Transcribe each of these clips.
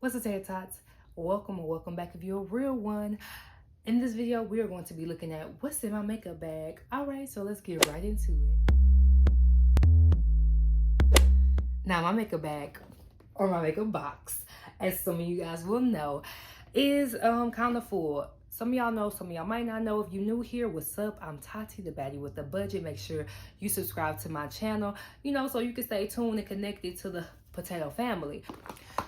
What's up, Tater Tots? Welcome or welcome back if you're a real one. In this video, we are going to be looking at what's in my makeup bag. All right, so let's get right into it. Now, my makeup bag, or my makeup box, as some of you guys will know, is kind of full. Some of y'all know, some of y'all might not know. If you're new here, what's up? I'm Tati, the baddie with the budget. Make sure you subscribe to my channel, so you can stay tuned and connected to the potato family.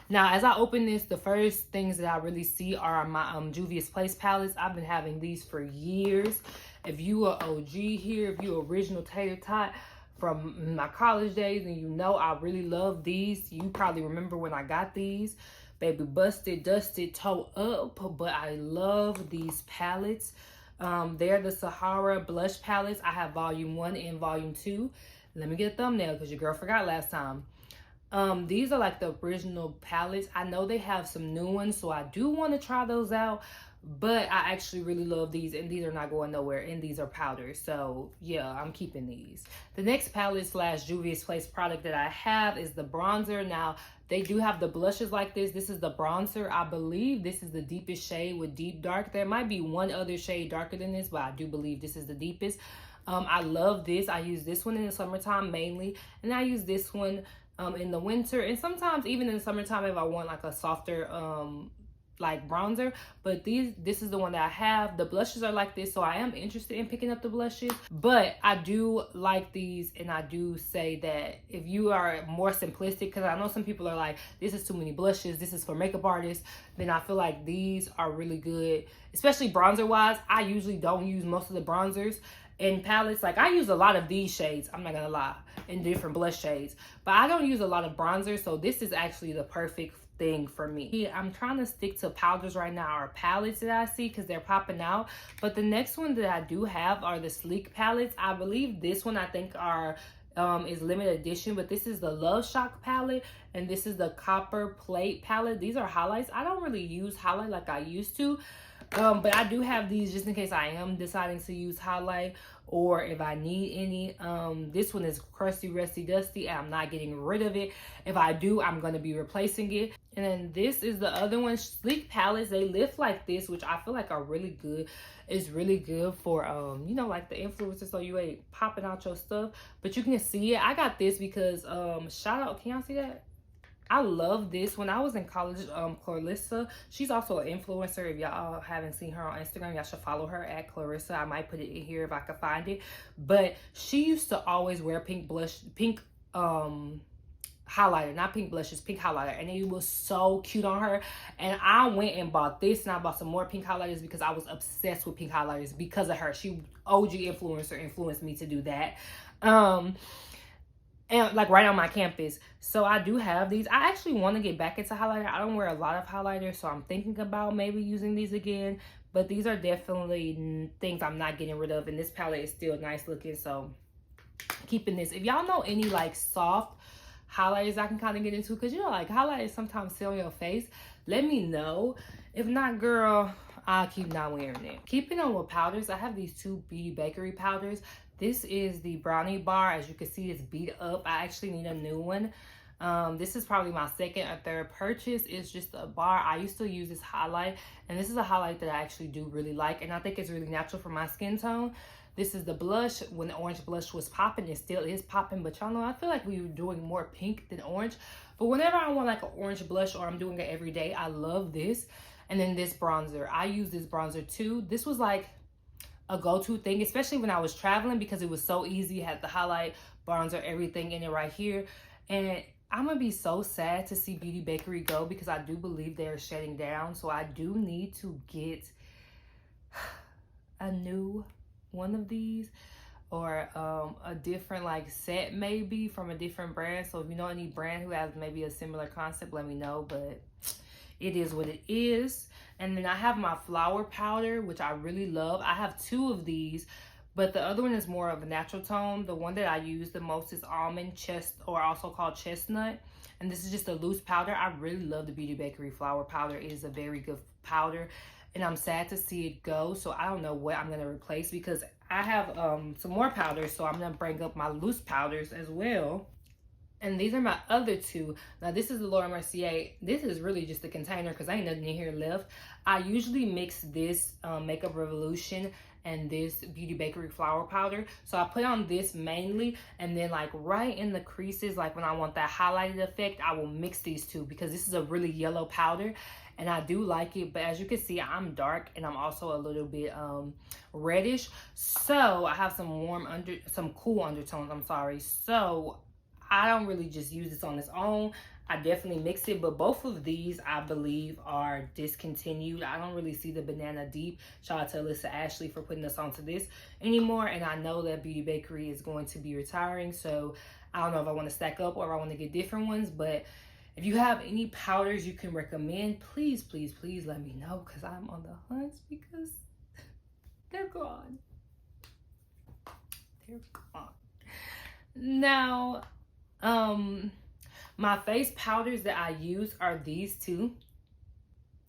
Now, as I open this, the first things that I really see are my Juvia's Place palettes. I've been having these for years. If you are OG here, if you original Tater Tot from my college days, and I really love these. You probably remember when I got these. Baby, busted, dusted, toe up, but I love these palettes. They're the Sahara blush palettes. I have volume 1 and volume 2. Let me get a thumbnail because your girl forgot last time. These are like the original palettes. I know they have some new ones, so I do want to try those out, but I actually really love these, and these are not going nowhere, and these are powders, so yeah, I'm keeping these. The next palette slash Juvia's Place product that I have is the bronzer. Now, they do have the blushes like this. This is the bronzer. I believe this is the deepest shade with deep dark. There might be one other shade darker than this, but I do believe this is the deepest. I love this. I use this one in the summertime mainly, and I use this one in the winter, and sometimes even in the summertime if I want like a softer like bronzer. But this is the one that I have. The blushes are like this, so I am interested in picking up the blushes, but I do like these, and I do say that if you are more simplistic, because I know some people are like, this is too many blushes, this is for makeup artists, then I feel like these are really good, especially bronzer wise. I usually don't use most of the bronzers and palettes. Like, I use a lot of these shades, I'm not gonna lie, in different blush shades, but I don't use a lot of bronzer, so this is actually the perfect thing for me. I'm trying to stick to powders right now, or palettes that I see, because they're popping out. But the next one that I do have are the sleek palettes. I believe this one, I think, is limited edition, but this is the Love Shock palette, and this is the Copper Plate palette. These are highlights. I don't really use highlight like I used to, but I do have these just in case I am deciding to use highlight, or if I need any. This one is crusty, rusty, dusty, and I'm not getting rid of it. If I do, I'm going to be replacing it. And then this is the other one, sleek palettes. They lift like this, which I feel like are really good. It's really good for like the influencers, so you ain't popping out your stuff, but you can see it. I got this because shout out, can y'all see that? I love this. When I was in college, Clarissa, she's also an influencer. If y'all haven't seen her on Instagram, y'all should follow her at Clarissa. I might put it in here if I can find it. But she used to always wear pink highlighter, not pink blushes, pink highlighter, and it was so cute on her. And I went and bought this, and I bought some more pink highlighters because I was obsessed with pink highlighters because of her. She OG influencer influenced me to do that. And like right on my campus. So I do have these. I actually want to get back into highlighter. I don't wear a lot of highlighter, so I'm thinking about maybe using these again. But these are definitely things I'm not getting rid of, and this palette is still nice looking, so keeping this. If y'all know any like soft highlighters I can kind of get into, because like highlighters sometimes sit on your face, let me know. If not, girl, I'll keep not wearing it. Keeping on with powders, I have these two Beauty Bakery powders. This is the brownie bar. As you can see, it's beat up. I actually need a new one. This is probably my second or third purchase. It's just a bar. I used to use this highlight, and this is a highlight that I actually do really like, and I think it's really natural for my skin tone. This is the blush. When the orange blush was popping, it still is popping, but y'all know I feel like we were doing more pink than orange. But whenever I want like an orange blush, or I'm doing it every day, I love this. And then this bronzer, I use this bronzer too. This was like a go-to thing, especially when I was traveling, because it was so easy. It had the highlight, bronzer, everything in it right here. And I'm gonna be so sad to see Beauty Bakery go, because I do believe they're shutting down. So I do need to get a new one of these, or a different like set maybe from a different brand. So if you know any brand who has maybe a similar concept, let me know. But it is what it is. And then I have my flower powder, which I really love. I have two of these, but the other one is more of a natural tone. The one that I use the most is almond or also called chestnut. And this is just a loose powder. I really love the Beauty Bakery flower powder. It is a very good powder, and I'm sad to see it go. So I don't know what I'm gonna replace, because I have some more powders. So I'm gonna bring up my loose powders as well. And these are my other two. Now this is the Laura Mercier. This is really just a container because ain't nothing in here left. I usually mix this Makeup Revolution and this Beauty Bakery flour powder. So I put on this mainly, and then like right in the creases, like when I want that highlighted effect, I will mix these two because this is a really yellow powder and I do like it. But as you can see, I'm dark and I'm also a little bit reddish. So I have some cool undertones, I'm sorry. So I don't really just use this on its own. I definitely mix it, but both of these I believe are discontinued. I don't really see the Banana Deep. Shout out to Alyssa Ashley for putting us onto this anymore. And I know that Beauty Bakery is going to be retiring. So I don't know if I want to stack up or if I want to get different ones. But if you have any powders you can recommend, please, please, please let me know because I'm on the hunt because they're gone. They're gone. Now, my face powders that I use are these two.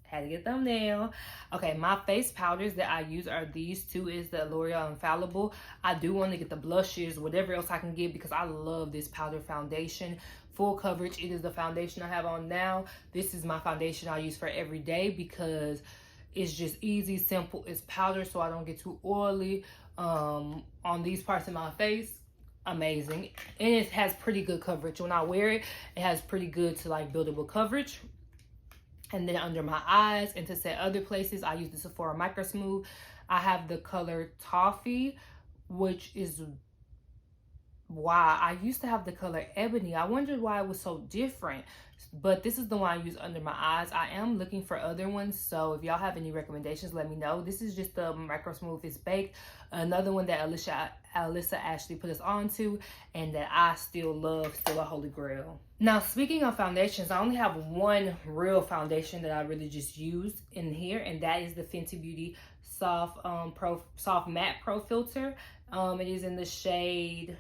Had to get thumbnail. Okay, my face powders that I use are these two. Is the L'Oreal Infallible. I do want to get the blushes, whatever else I can get, because I love this powder foundation. Full coverage. It is the foundation I have on now. This is my foundation I use for every day because it's just easy, simple. It's powder, so I don't get too oily on these parts of my face. Amazing. And it has pretty good coverage. When I wear it, it has pretty good to like buildable coverage. And then under my eyes and to set other places, I use the Sephora Micro Smooth. I have the color Toffee, which is why I used to have the color Ebony. I wondered why it was so different, but this is the one I use under my eyes. I am looking for other ones, so if y'all have any recommendations, let me know. This is just the Micro Smooth is Baked, another one that Alyssa Ashley put us on to, and that I still love, still a holy grail. Now, speaking of foundations, I only have one real foundation that I really just use in here, and that is the Fenty Beauty Soft Matte Pro Filter. It is in the shade,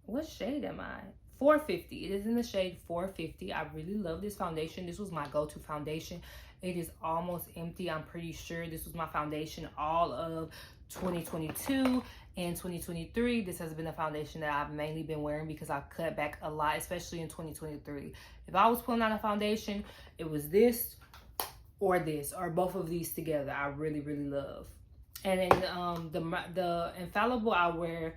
what shade am I? 450. It is in the shade 450. I really love this foundation. This was my go-to foundation. It is almost empty. I'm pretty sure this was my foundation all of 2022 and 2023. This has been a foundation that I've mainly been wearing because I've cut back a lot, especially in 2023. If I was pulling out a foundation, it was this or both of these together. I really, really love. And in the Infallible, I wear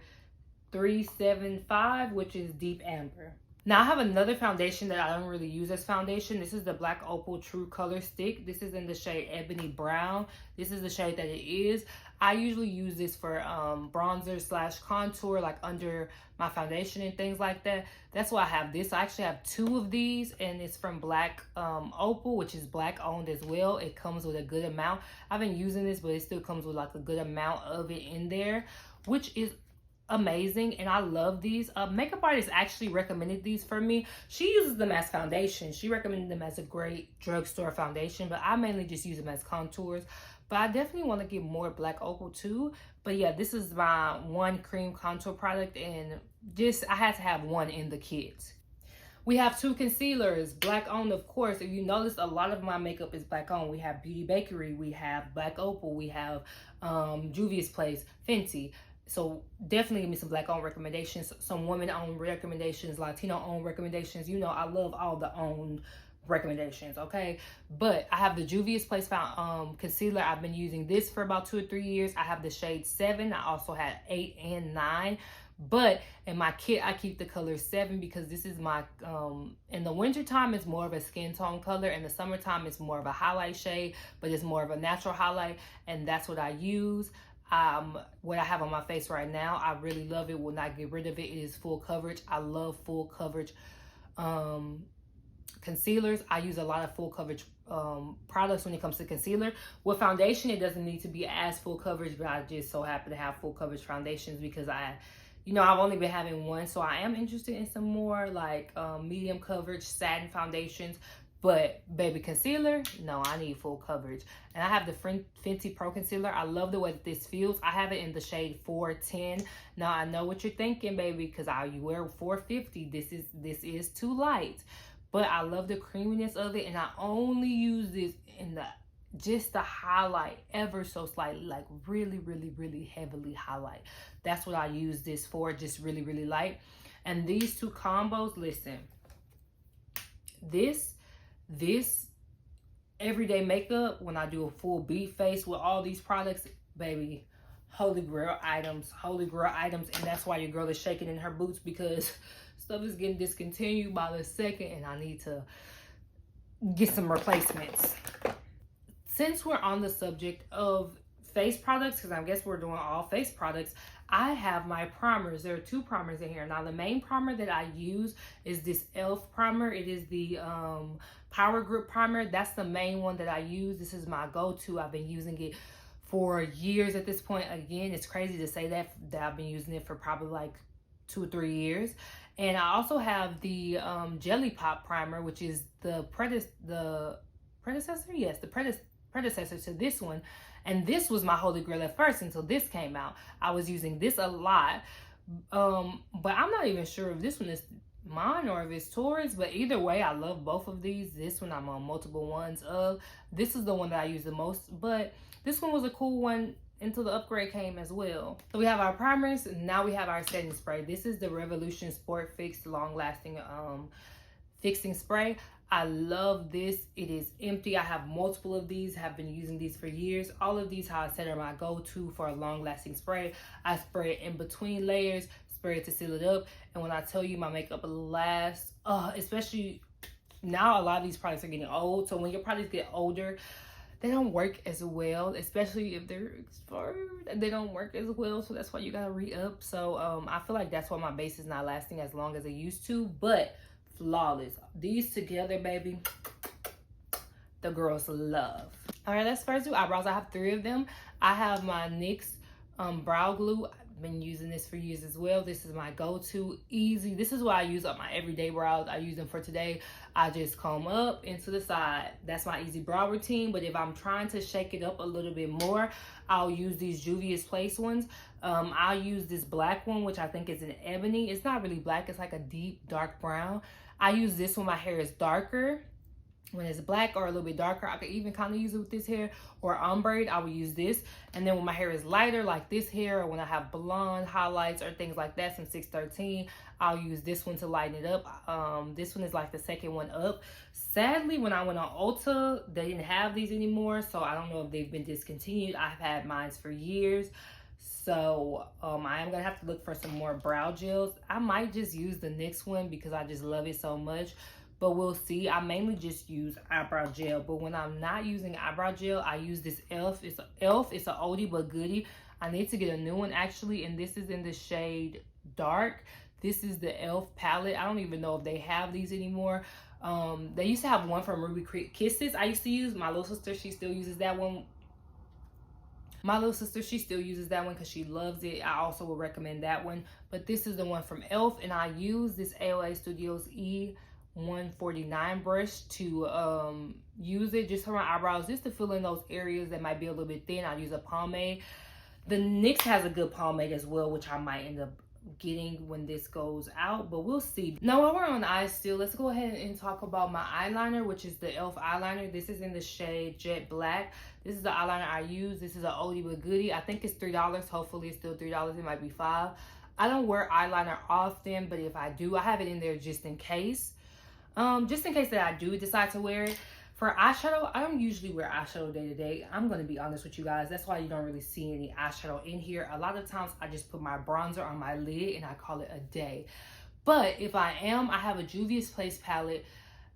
375, which is Deep Amber. Now I have another foundation that I don't really use as foundation. This is the Black Opal True Color Stick. This is in the shade Ebony Brown. This is the shade that it is. I usually use this for bronzer / contour, like under my foundation and things like that. That's why I have this. I actually have two of these, and it's from Black Opal, which is Black owned as well. It comes with a good amount. I've been using this, but it still comes with like a good amount of it in there, which is amazing. And I love these. Makeup artist actually recommended these for me. She uses them as foundation. She recommended them as a great drugstore foundation, but I mainly just use them as contours. But I definitely want to get more Black Opal too. But yeah, this is my one cream contour product, and just I had to have one in the kit. We have two concealers, Black owned, of course. If you notice, a lot of my makeup is Black owned. We have Beauty Bakery, we have Black Opal, we have Juvia's Place, Fenty. So definitely give me some Black owned recommendations, some women owned recommendations, Latino owned recommendations. You know, I love all the owned recommendations, okay? But I have the Juvia's Place concealer. I've been using this for about 2 or 3 years. I have the shade 7. I also had 8 and 9. But in my kit, I keep the color 7 because this is my, in the wintertime, it's more of a skin tone color. In the summertime, it's more of a highlight shade, but it's more of a natural highlight. And that's what I use. What I have on my face right now, I really love it. Will not get rid of it. It is full coverage. I love full coverage concealers. I use a lot of full coverage products when it comes to concealer. With foundation, it doesn't need to be as full coverage, but I just so happen to have full coverage foundations because I've only been having one, so I am interested in some more like medium coverage satin foundations. But baby, concealer, no, I need full coverage. And I have the Fenty Pro Concealer. I love the way that this feels. I have it in the shade 410. Now I know what you're thinking, baby, because you wear 450. This is too light. But I love the creaminess of it, and I only use this in just the highlight ever so slightly, like really, really, really heavily highlight. That's what I use this for, just really, really light. And these two combos, listen, this everyday makeup, when I do a full beat face with all these products, baby, holy grail items, and that's why your girl is shaking in her boots, because stuff is getting discontinued by the second and I need to get some replacements. Since we're on the subject of face products, because I guess we're doing all face products, I have my primers. There are two primers in here. Now, the main primer that I use is this e.l.f. primer. It is the Power Grip primer. That's the main one that I use. This is my go-to. I've been using it for years at this point. Again, it's crazy to say that I've been using it for probably like 2 or 3 years. And I also have the Jelly Pop primer, which is the predecessor? Yes, the predecessor to this one. And this was my holy grail at first until this came out. I was using this a lot. But I'm not even sure if this one is mine or if it's Taurus. But either way, I love both of these. This one I'm on multiple ones of. This is the one that I use the most. But this one was a cool one until the upgrade came as well. So we have our primers. And now we have our setting spray. This is the Revolution Sport Fix Long Lasting Fixing Spray. I love this. It is empty. I have multiple of these. Have been using these for years. All of these, how I said, are my go-to for a long-lasting spray. I spray it in between layers, spray it to seal it up. And when I tell you my makeup lasts, especially now, a lot of these products are getting old. So when your products get older, they don't work as well, especially if they're expired. They don't work as well, so that's why you gotta re-up. So I feel like that's why my base is not lasting as long as it used to. But flawless. These together, baby, the girls love. All right, let's first do eyebrows. I have 3 of them. I have my NYX brow glue. I've been using this for years as well. This is my go-to, easy. This is what I use on my everyday brows. I use them for today. I just comb up into the side. That's my easy brow routine. But if I'm trying to shake it up a little bit more, I'll use these Juvia's Place ones. I'll use this black one, which I think is an ebony. It's not really black. It's like a deep dark brown. I use this when my hair is darker. When it's black or a little bit darker, I could even kind of use it with this hair, or ombre, I would use this. And then when my hair is lighter, like this hair, or when I have blonde highlights or things like that, some 613, I'll use this one to lighten it up. This one is like the second one up. Sadly, when I went on Ulta, they didn't have these anymore, so I don't know if they've been discontinued. I've had mine for years. So I am gonna have to look for some more brow gels. I might just use the NYX one because I just love it so much, but we'll see. I mainly just use eyebrow gel, but when I'm not using eyebrow gel, I use this e.l.f. It's an oldie but goodie. I need to get a new one actually, and this is in the shade dark. This is the e.l.f. palette. I don't even know if they have these anymore. They used to have one from Ruby Kisses I used to use. My little sister, she still uses that one. She still uses that one because she loves it. I also would recommend that one. But this is the one from e.l.f. and I use this AOA Studios E149 brush to use it just for my eyebrows, just to fill in those areas that might be a little bit thin. I use a pomade. The NYX has a good pomade as well, which I might end up getting when this goes out, but we'll see. Now, while we're on eyes still, let's go ahead and talk about my eyeliner, which is the e.l.f. eyeliner. This is in the shade Jet Black. This is the eyeliner I use. This is an oldie but goodie. I think it's $3. Hopefully it's still $3. It might be $5. I don't wear eyeliner often, but if I do, I have it in there just in case. Just in case that I do decide to wear it. For eyeshadow, I don't usually wear eyeshadow day to day. I'm going to be honest with you guys. That's why you don't really see any eyeshadow in here. A lot of times I just put my bronzer on my lid and I call it a day. But if I am, I have a Juvia's Place palette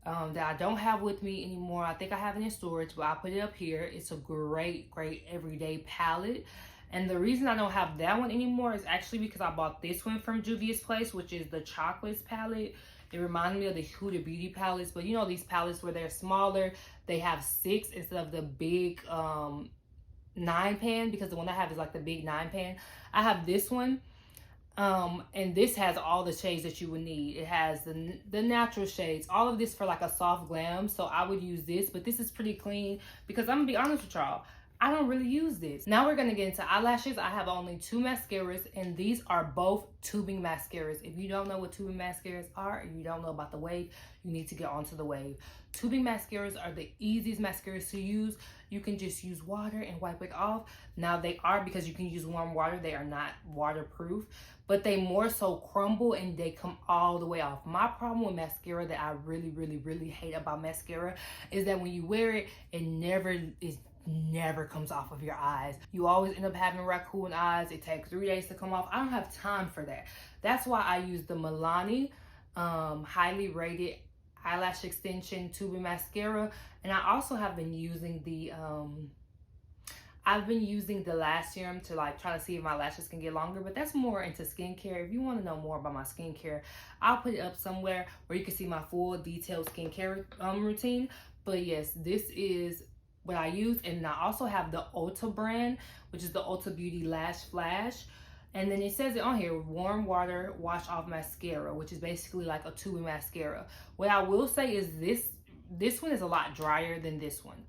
that I don't have with me anymore. I think I have it in storage, but I'll put it up here. It's a great everyday palette. And the reason I don't have that one anymore is actually because I bought this one from Juvia's Place, which is the Chocolates palette. It reminded me of the Huda Beauty palettes, but you know these palettes where they're smaller, they have 6 instead of the big 9 pan, because the one I have is like the big 9 pan. I have this one, and this has all the shades that you would need. It has the natural shades, all of this for like a soft glam, so I would use this, but this is pretty clean because I'm gonna be honest with y'all, I don't really use this. Now we're gonna get into eyelashes. I have only 2 mascaras, and these are both tubing mascaras. If you don't know what tubing mascaras are, and you don't know about the wave, you need to get onto the wave. Tubing mascaras are the easiest mascaras to use. You can just use water and wipe it off. Now they are, because you can use warm water, they are not waterproof, but they more so crumble and they come all the way off. My problem with mascara that I really hate about mascara is that when you wear it, it never comes off of your eyes. You always end up having raccoon eyes. It takes 3 days to come off. I don't have time for that. That's why I use the Milani highly rated eyelash extension tubing mascara. And I also have been using the lash serum to like try to see if my lashes can get longer, but that's more into skincare. If you want to know more about my skincare, I'll put it up somewhere where you can see my full detailed skincare routine. But yes, this is what I use. And I also have the Ulta brand, which is the Ulta Beauty Lash Flash. And then it says it on here, warm water wash off mascara, which is basically like a tubing mascara. What I will say is this one is a lot drier than this one.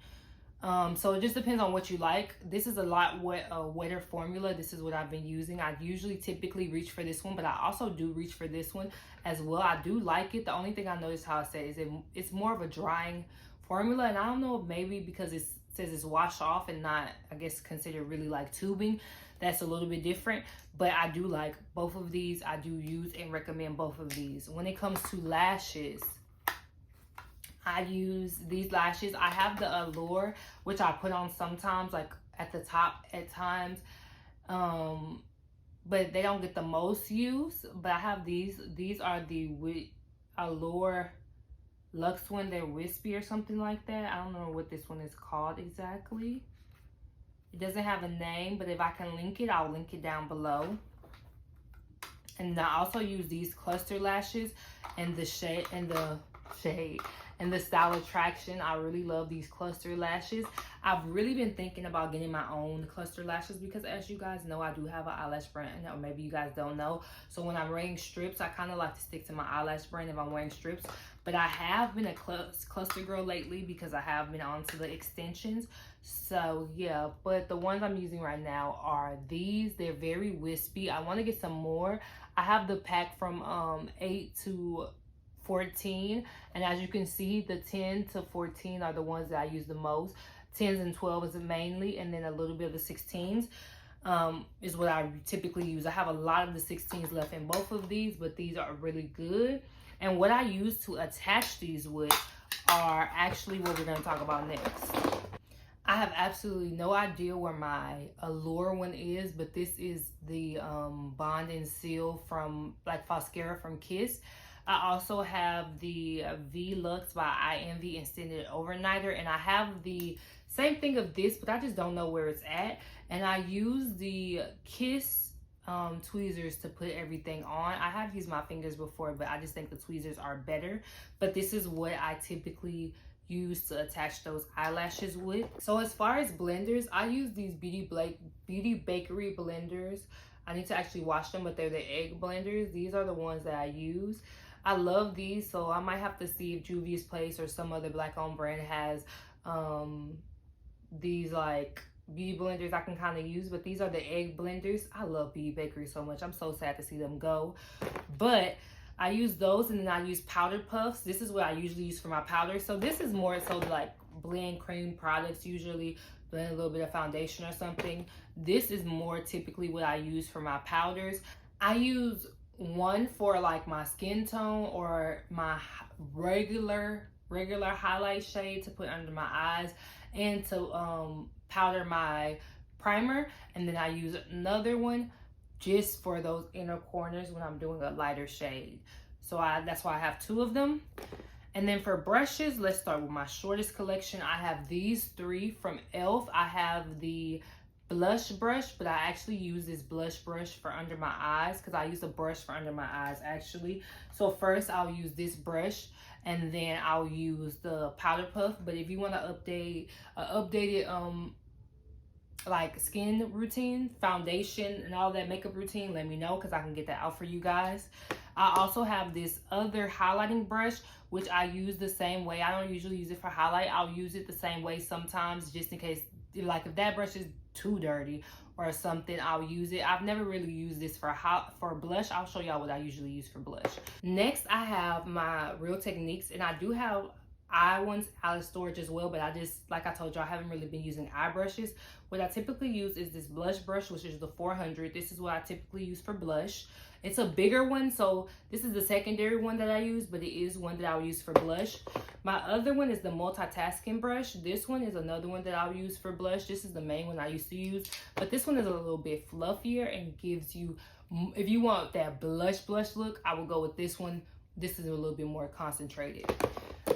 So it just depends on what you like. This is a lot wetter formula. This is what I've been using. I usually typically reach for this one, but I also do reach for this one as well. I do like it. The only thing I noticed how it says is it's more of a drying formula, and I don't know if maybe because it says it's wash off and not, I guess, considered really like tubing. That's a little bit different, but I do like both of these. I do use and recommend both of these. When it comes to lashes, I use these lashes. I have the Allure, which I put on sometimes, like at the top at times, but they don't get the most use. But I have these. These are the Allure Luxe one. They're wispy or something like that. I don't know what this one is called exactly. It doesn't have a name, but if I can link it, I'll link it down below. And I also use these cluster lashes and the shade and the Style Attraction. I really love these cluster lashes. I've really been thinking about getting my own cluster lashes because, as you guys know, I do have an eyelash brand, or maybe you guys don't know. So when I'm wearing strips, I kind of like to stick to my eyelash brand if I'm wearing strips. But I have been a cluster girl lately because I have been onto the extensions. So yeah, but the ones I'm using right now are these. They're very wispy. I want to get some more. I have the pack from 8 to 14, and as you can see, the 10 to 14 are the ones that I use the most. 10s and 12s mainly, and then a little bit of the 16s is what I typically use. I have a lot of the 16s left in both of these, but these are really good. And what I use to attach these with are actually what we're going to talk about next. I have absolutely no idea where my Allure one is, but this is the Bond and Seal from like Mascara from Kiss. I also have the V Luxe by INV Extended Overnighter, and I have the same thing of this, but I just don't know where it's at. And I use the Kiss tweezers to put everything on. I have used my fingers before, but I just think the tweezers are better. But this is what I typically use to attach those eyelashes with. So as far as blenders, I use these Beauty Bakery blenders. I need to actually wash them, but they're the egg blenders. These are the ones that I use. I love these, so I might have to see if Juvia's Place or some other black-owned brand has these like beauty blenders I can kind of use, but these are the egg blenders. I love Beauty Bakery so much. I'm so sad to see them go, but I use those, and then I use powder puffs. This is what I usually use for my powder. So this is more so like blend cream products, usually blend a little bit of foundation or something. This is more typically what I use for my powders. I use one for like my skin tone or my regular highlight shade to put under my eyes, and to powder my primer. And then I use another one just for those inner corners when I'm doing a lighter shade. So that's why I have 2 of them. And then for brushes, let's start with my shortest collection. I have these 3 from e.l.f. I have the blush brush, but I actually use this blush brush for under my eyes because I use a brush for under my eyes actually. So first I'll use this brush, and then I'll use the powder puff. But if you want to updated like skin routine, foundation, and all that makeup routine, let me know because I can get that out for you guys. I also have this other highlighting brush, which I use the same way. I don't usually use it for highlight. I'll use it the same way sometimes just in case like if that brush is too dirty or something, I'll use it. I've never really used this for blush. I'll show y'all what I usually use for blush. Next, I have my Real Techniques, and I do have eye ones out of storage as well, but I just, like I told you, I haven't really been using eye brushes. What I typically use is this blush brush, which is the 400. This is what I typically use for blush. It's a bigger one, so this is the secondary one that I use, but it is one that I'll use for blush. My other one is the multitasking brush. This one is another one that I'll use for blush. This is the main one I used to use, but this one is a little bit fluffier and gives you, if you want that blush look, I will go with this one. This is a little bit more concentrated.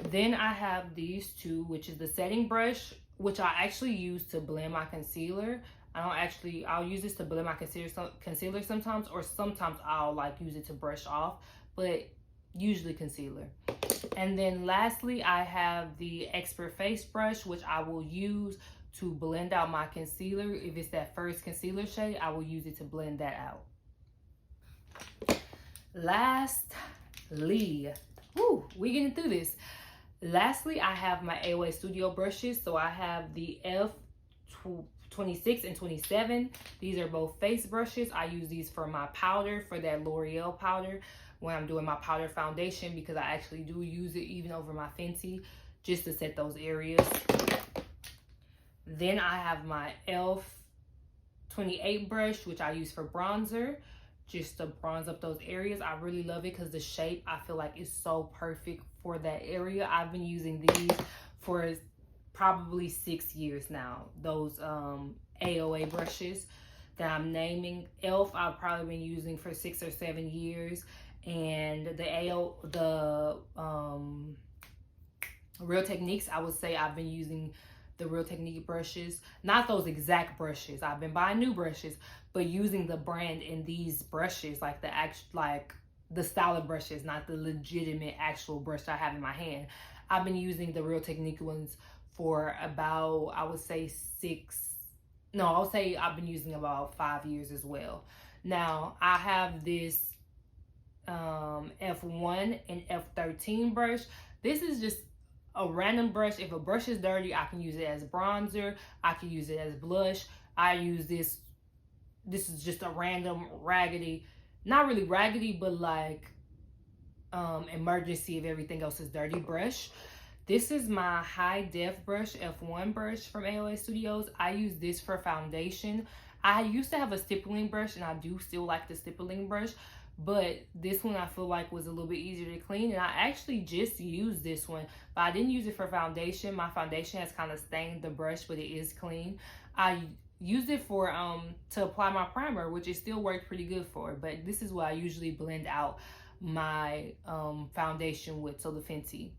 Then I have these two, which is the setting brush, which I actually use to blend my concealer. I'll use this to blend my concealer sometimes, or sometimes I'll like use it to brush off, but usually concealer. And then lastly, I have the Expert Face brush, which I will use to blend out my concealer. If it's that first concealer shade, I will use it to blend that out. Lastly, we getting through this. Lastly, I have my AOA Studio brushes. So I have the F26 and 27. These are both face brushes. I use these for my powder, for that L'Oreal powder, when I'm doing my powder foundation, because I actually do use it even over my Fenty, just to set those areas. Then I have my e.l.f. 28 brush, which I use for bronzer, just to bronze up those areas. I really love it because the shape, I feel like, is so perfect for that area. I've been using these for probably 6 years now. Those AOA brushes that I'm naming. e.l.f. I've probably been using for 6 or 7 years. And the Real Techniques, I would say I've been using the Real Technique brushes. Not those exact brushes. I've been buying new brushes, but using the brand in these brushes, like the style of brushes, not the legitimate actual brush I have in my hand. I've been using the Real Technique ones for about, I would say I've been using about 5 years as well. Now, I have this F1 and F13 brush. This is just a random brush. If a brush is dirty, I can use it as bronzer. I can use it as blush. I use this. This is just a random raggedy, not really raggedy, but like emergency if everything else is dirty brush. This is my high def brush, F1 brush from AOA Studios. I use this for foundation. I used to have a stippling brush, and I do still like the stippling brush, but this one I feel like was a little bit easier to clean, and I actually just used this one, but I didn't use it for foundation. My foundation has kind of stained the brush, but it is clean. I used it for to apply my primer, which it still worked pretty good for, but this is what I usually blend out my foundation with, so the Fenty.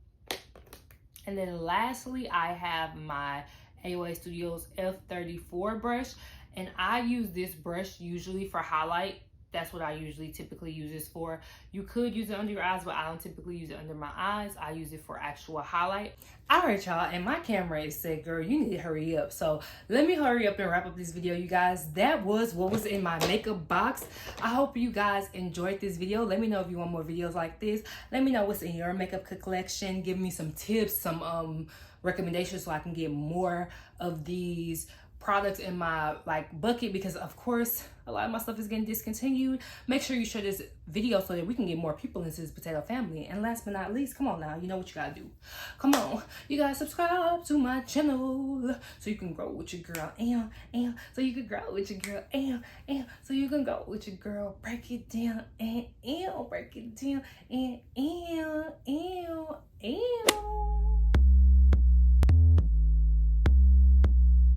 And then lastly, I have my AOA Studios F34 brush, and I use this brush usually for highlight. That's what I usually typically use this for. You could use it under your eyes, but I don't typically use it under my eyes. I use it for actual highlight. All right, y'all, and my camera is said, girl, you need to hurry up. So let me hurry up and wrap up this video, you guys. That was what was in my makeup box. I hope you guys enjoyed this video. Let me know if you want more videos like this. Let me know what's in your makeup collection. Give me some tips, some recommendations, so I can get more of these products in my bucket, because of course a lot of my stuff is getting discontinued. Make sure you share this video so that we can get more people into this potato family. And last but not least, come on now, you know what you gotta do. Come on, you gotta subscribe to my channel so you can grow with your girl, and so you can grow with your girl, and so you can go with your girl. Break it down, and break it down, and